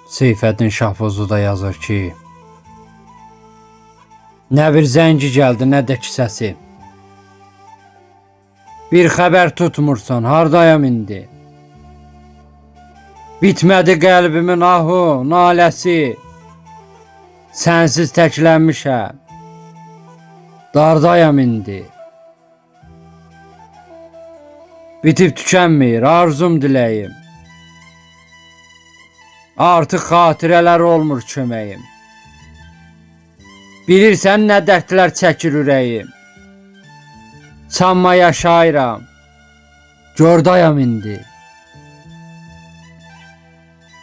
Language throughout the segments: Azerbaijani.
Seyfəddin Şahbozu da yazır ki, nə bir zəngi gəldi, nə də ki səsi. Bir xəbər tutmursan, hardayam indi? Bitmədi qəlbimin ahu, naləsi. Sənsiz təklənmişəm, dardayam indi. Bitib tükənmir arzum diləyim. Artıq xatirələr olmur köməyim. Bilirsən nə dərdlər çəkir ürəyim. Sanma yaşayıram, gördayam indi.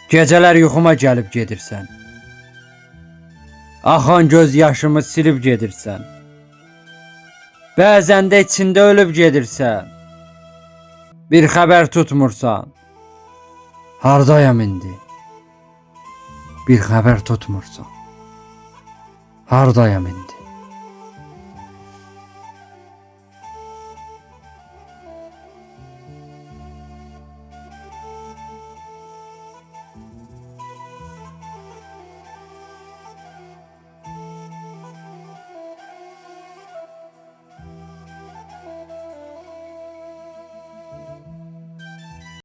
Gecələr yuxuma gəlib gedirsən. Axan göz yaşımı silib gedirsən. Bəzən də içində ölüb gedirsən. Bir xəbər tutmursan, hardayam indi? Bir xəbər tutmursan, hardayam indi?